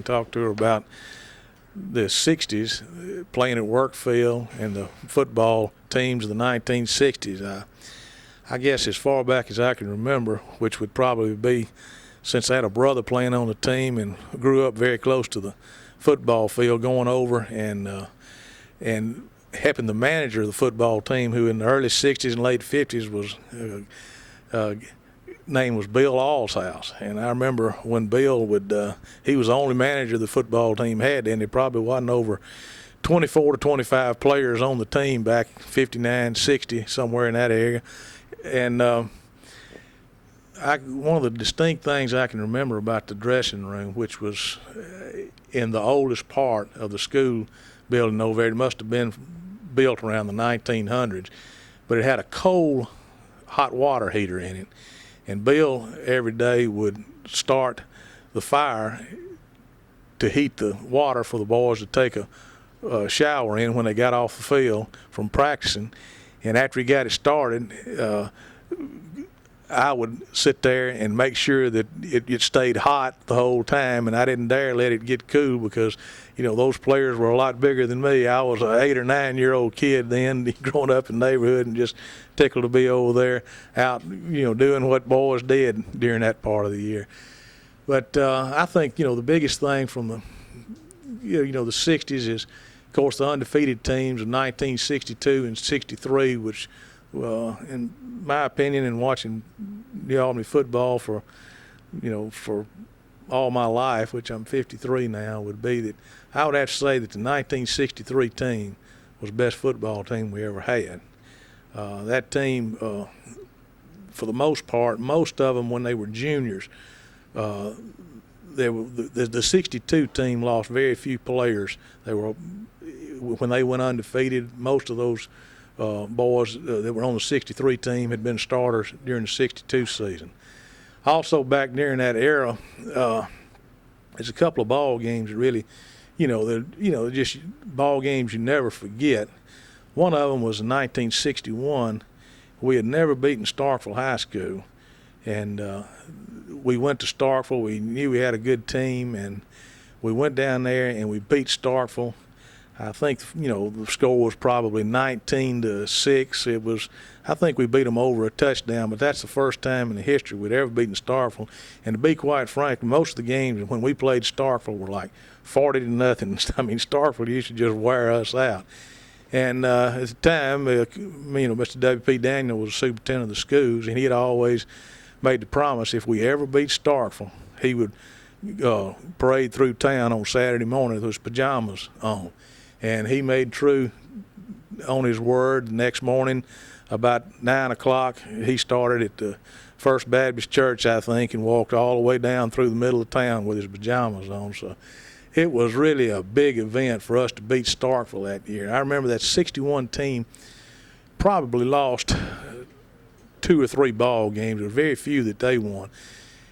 Talked to her about the 60s, playing at Workfield and the football teams of the 1960s. I guess as far back as I can remember, which would probably be since I had a brother playing on the team and grew up very close to the football field, going over and helping the manager of the football team, who in the early 60s and late 50s was name was Bill Allshouse. And I remember when Bill he was the only manager the football team had, and there probably wasn't over 24 to 25 players on the team back 59, 60, somewhere in that area. And one of the distinct things I can remember about the dressing room, which was in the oldest part of the school building over there, it must have been built around the 1900s, but it had a coal hot water heater in it. And Bill every day would start the fire to heat the water for the boys to take a shower in when they got off the field from practicing. And after he got it started, I would sit there and make sure that it stayed hot the whole time, and I didn't dare let it get cool because, those players were a lot bigger than me. I was an 8 or 9 year old kid then, growing up in the neighborhood, and just tickled to be over there out, doing what boys did during that part of the year. But I think, the biggest thing from the 60s is, of course, the undefeated teams of 1962 and 63, which, in my opinion, and watching the Albany football for all my life, which I'm 53 now, would be that I would have to say that the 1963 team was the best football team we ever had. That team, for the most part, most of them when they were juniors, the 62 team lost very few players. When they went undefeated, most of those boys that were on the 63 team had been starters during the 62 season. Also, back during that era, there's a couple of ball games that really, just ball games you never forget. One of them was in 1961. We had never beaten Starkville High School, and we went to Starkville. We knew we had a good team, and we went down there and we beat Starkville. I think, the score was probably 19-6. I think we beat them over a touchdown, but that's the first time in the history we'd ever beaten Starkville. And to be quite frank, most of the games when we played Starkville were like 40-0. I mean, Starkville used to just wear us out. And at the time, Mr. W.P. Daniel was the superintendent of the schools, and he had always made the promise if we ever beat Starkville, he would parade through town on Saturday morning with his pajamas on. And he made true on his word. The next morning, about 9 o'clock, he started at the First Baptist Church, I think, and walked all the way down through the middle of town with his pajamas on. So it was really a big event for us to beat Starkville that year. I remember that 61 team probably lost 2 or 3 ball games. There were very few that they won.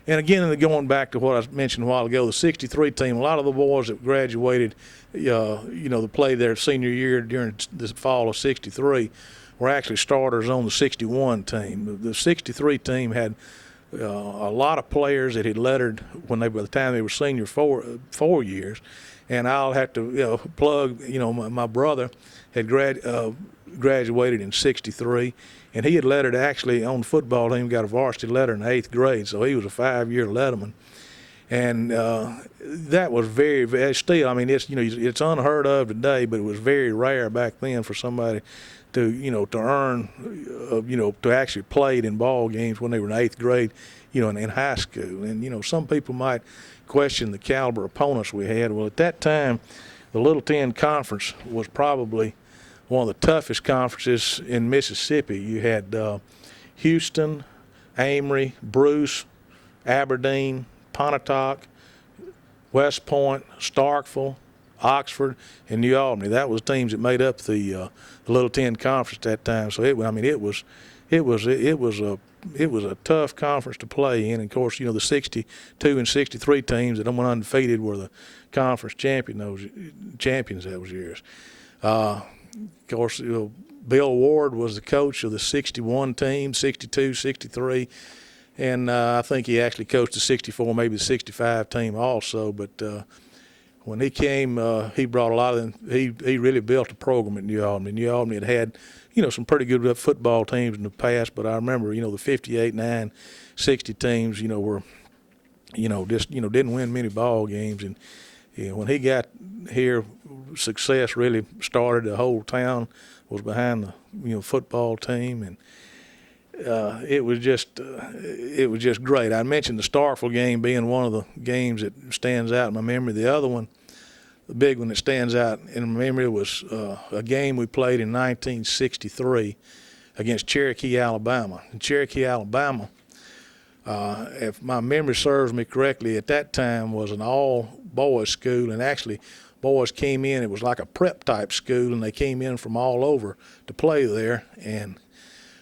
And again, going back to what I mentioned a while ago, the 63 team, a lot of the boys that graduated, that played their senior year during the fall of 63 were actually starters on the 61 team. The 63 team had a lot of players that had lettered by the time they were senior 4 years. And I'll have to plug, my brother had graduated in 63. And he had lettered actually on the football team, got a varsity letter in the 8th grade, so he was a 5-year letterman. And that was very, very, still, I mean, it's unheard of today, but it was very rare back then for somebody to earn, to actually play in ball games when they were in 8th grade, in high school. And, some people might question the caliber opponents we had. Well, at that time, the Little Ten Conference was probably one of the toughest conferences in Mississippi. You had Houston, Amory, Bruce, Aberdeen, Pontotoc, West Point, Starkville, Oxford, and New Albany. That was teams that made up the Little Ten Conference at that time. So it was a tough conference to play in. And of course, the 62 and 63 teams that went undefeated were the conference champions those years. Of course, Bill Ward was the coach of the 61 team, 62, 63, and I think he actually coached the 64, maybe the 65 team also. But when he came, he brought a lot of them. He really built a program at New Albany. New Albany had some pretty good football teams in the past, but I remember, the 58, 9, 60 teams, were, just, didn't win many ball games. And when he got here, success really started. The whole town was behind the, football team, and it was just great. I mentioned the Starkville game being one of the games that stands out in my memory. The other one, the big one that stands out in my memory, was a game we played in 1963 against Cherokee, Alabama. In Cherokee, Alabama, if my memory serves me correctly, at that time was an all-boys school, and actually boys came in. It was like a prep-type school, and they came in from all over to play there. And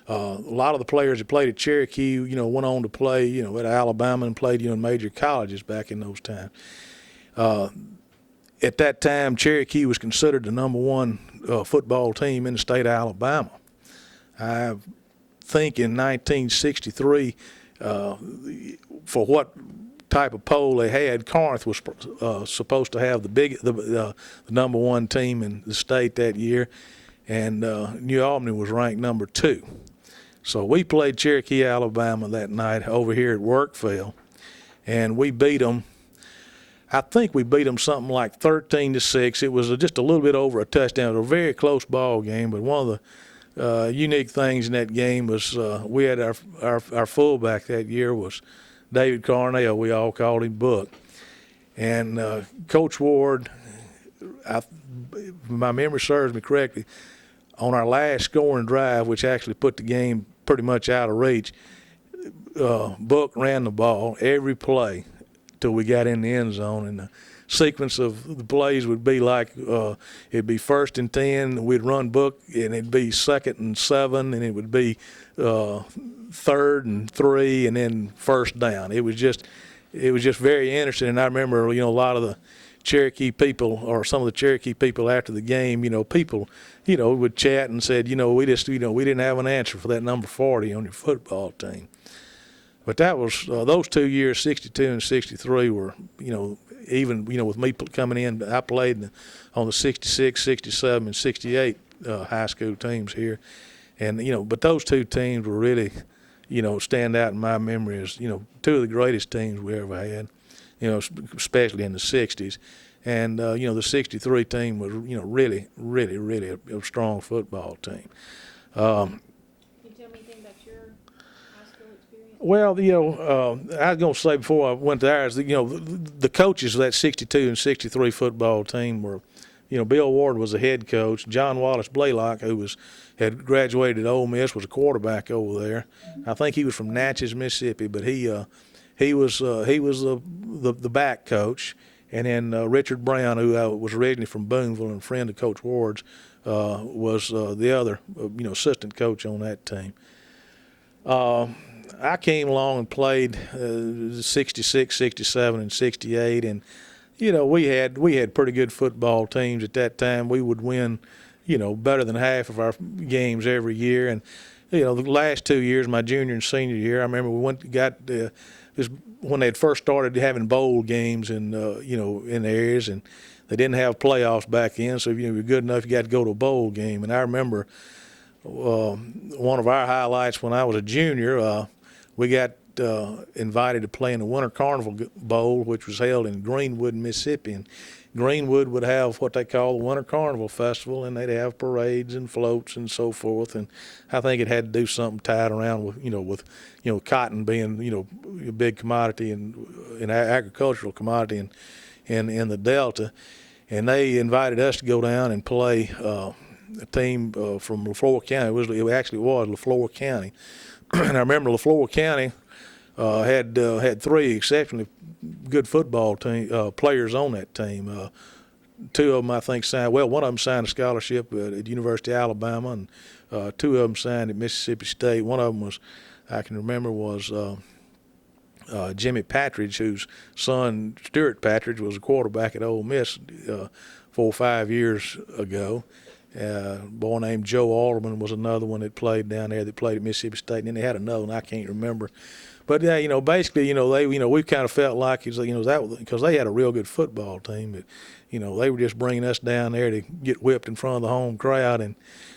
a lot of the players that played at Cherokee, went on to play, at Alabama and played, in major colleges back in those times. At that time, Cherokee was considered the number one football team in the state of Alabama. I think in 1963, for what type of poll they had, Corinth was supposed to have the number one team in the state that year, and New Albany was ranked number 2. So we played Cherokee, Alabama that night over here at Workville, and we beat them. I think we beat them something like 13-6. It was just a little bit over a touchdown. It was a very close ball game, but one of the unique things in that game was we had our fullback that year was David Carnell. We all called him Buck. And Coach Ward, if my memory serves me correctly, on our last scoring drive, which actually put the game pretty much out of reach, Buck ran the ball every play till we got in the end zone, and the sequence of the plays would be like it'd be 1st and 10, we'd run Buck, and it'd be 2nd and 7, and it would be 3rd and 3, and then 1st down. It was just very interesting. And I remember, a lot of the Cherokee people, or some of the Cherokee people after the game, people, would chat and said, we didn't have an answer for that number 40 on your football team. But that was those 2 years, 62 and 63, were, even, with me coming in, I played on the 66, 67, and 68 high school teams here. And, but those two teams were really, stand out in my memory as, two of the greatest teams we ever had, especially in the 60s. And, the 63 team was, really, really, really a strong football team. Can you tell me anything about your high school experience? Well, I was going to say before I went to ours, the coaches of that 62 and 63 football team were, Bill Ward was the head coach. John Wallace Blaylock, who had graduated at Ole Miss, was a quarterback over there. I think he was from NAHS, Mississippi, but he was the back coach. And then Richard Brown, who was originally from Booneville and a friend of Coach Ward's, was the other, assistant coach on that team. I came along and played 66, 67, and 68, and we had pretty good football teams at that time. We would win, better than half of our games every year. And the last 2 years, my junior and senior year, I remember we this when they had first started having bowl games in in the areas, and they didn't have playoffs back then. So if you were good enough, you got to go to a bowl game. And I remember one of our highlights when I was a junior, we got invited to play in the Winter Carnival Bowl, which was held in Greenwood, Mississippi. And Greenwood would have what they call the Winter Carnival Festival, and they'd have parades and floats and so forth. And I think it had to do something tied around with cotton being a big commodity and agricultural commodity in the Delta. And they invited us to go down and play a team from Leflore County. It actually was Leflore County. And I remember Leflore County had 3 exceptionally good football players on that team. 2 of them, I think, signed. Well, one of them signed a scholarship at the University of Alabama, and 2 of them signed at Mississippi State. One of them was, I can remember, was Jimmy Patridge, whose son Stuart Patridge was a quarterback at Ole Miss 4 or 5 years ago. A boy named Joe Alderman was another one that played down there, that played at Mississippi State. And then they had another one I can't remember. But yeah, basically, we kind of felt like that because they had a real good football team. That, they were just bringing us down there to get whipped in front of the home crowd, and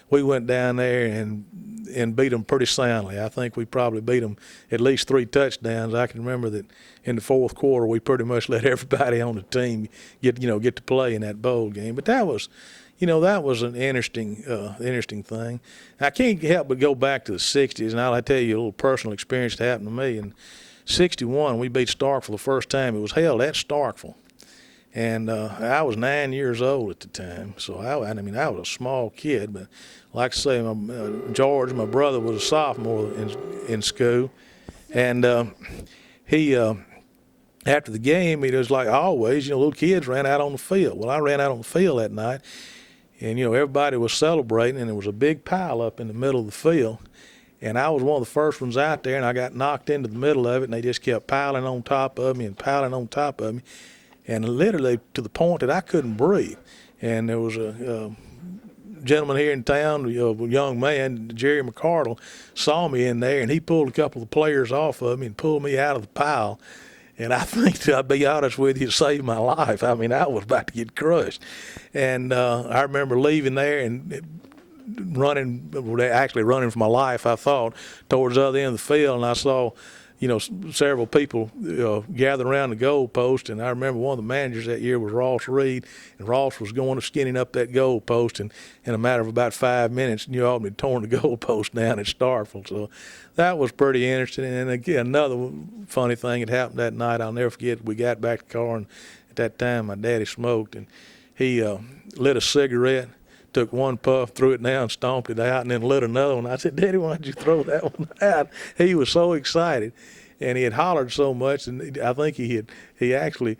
we went down there and beat them pretty soundly. I think we probably beat them at least 3 touchdowns. I can remember that in the fourth quarter we pretty much let everybody on the team get to play in that bowl game. But that was an interesting thing. I can't help but go back to the 60s, and I'll tell you a little personal experience that happened to me. In 61, we beat Starkville the first time. It was held at Starkville. And I was 9 years old at the time, so I was a small kid. But like I say, George, my brother, was a sophomore in school, and he after the game, it was like always, little kids ran out on the field. Well, I ran out on the field that night, and everybody was celebrating, and there was a big pile up in the middle of the field. And I was one of the first ones out there, and I got knocked into the middle of it, and they just kept piling on top of me and piling on top of me. And literally to the point that I couldn't breathe. And there was a gentleman here in town, a young man, Jerry McCardle, saw me in there, and he pulled a couple of players off of me and pulled me out of the pile. And I think, to be honest with you, it saved my life. I was about to get crushed. And I remember leaving there and running for my life, I thought, towards the other end of the field, and I saw several people gathered around the goal post, and I remember one of the managers that year was Ross Reed, and Ross was going to skinning up that goal post, and in a matter of about 5 minutes, New Albany had torn the goal post down at Starkville. So that was pretty interesting. And again, another funny thing that happened that night, I'll never forget. We got back to the car, and at that time my daddy smoked, and he lit a cigarette, took one puff, threw it down, stomped it out, and then lit another one. I said, "Daddy, why did you throw that one out?" He was so excited, and he had hollered so much, and I think he actually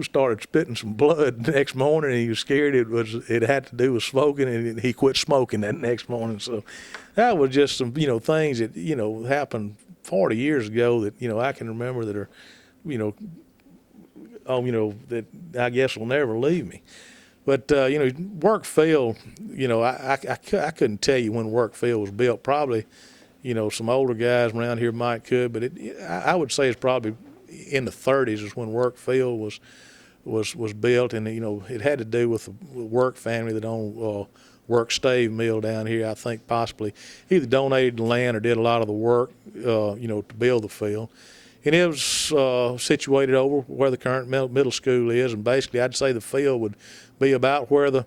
started spitting some blood the next morning, and he was scared it had to do with smoking, and he quit smoking that next morning. So that was just some things that happened 40 years ago that I can remember that are that I guess will never leave me. But, Work Field, I couldn't tell you when Work Field was built. Probably, some older guys around here might could, but I would say it's probably in the 30s is when Work Field was built. And, it had to do with the Work family that owned Work Stave Mill down here. I think possibly either donated the land or did a lot of the work, to build the field. And it was situated over where the current middle school is, and basically I'd say the field would be about where the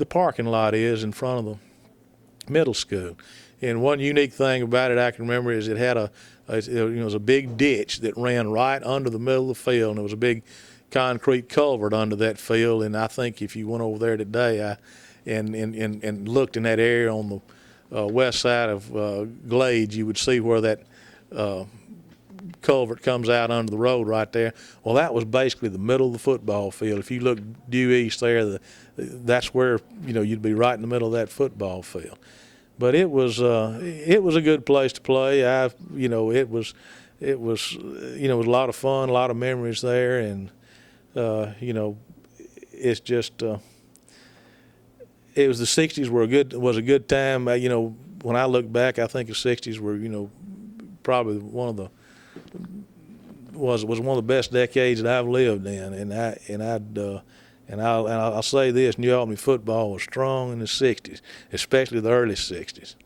parking lot is in front of the middle school. And one unique thing about it I can remember is it had it was a big ditch that ran right under the middle of the field, and there was a big concrete culvert under that field. And I think if you went over there today and looked in that area on the west side of Glades, you would see where that culvert comes out under the road right there. Well, that was basically the middle of the football field. If you look due east there, that's where you'd be right in the middle of that football field. But it was a good place to play. It was a lot of fun, a lot of memories there, and it's just it was the 60s was a good time. When I look back, I think the 60s were probably was one of the best decades that I've lived in, and I'll say this: New Albany football was strong in the '60s, especially the early '60s.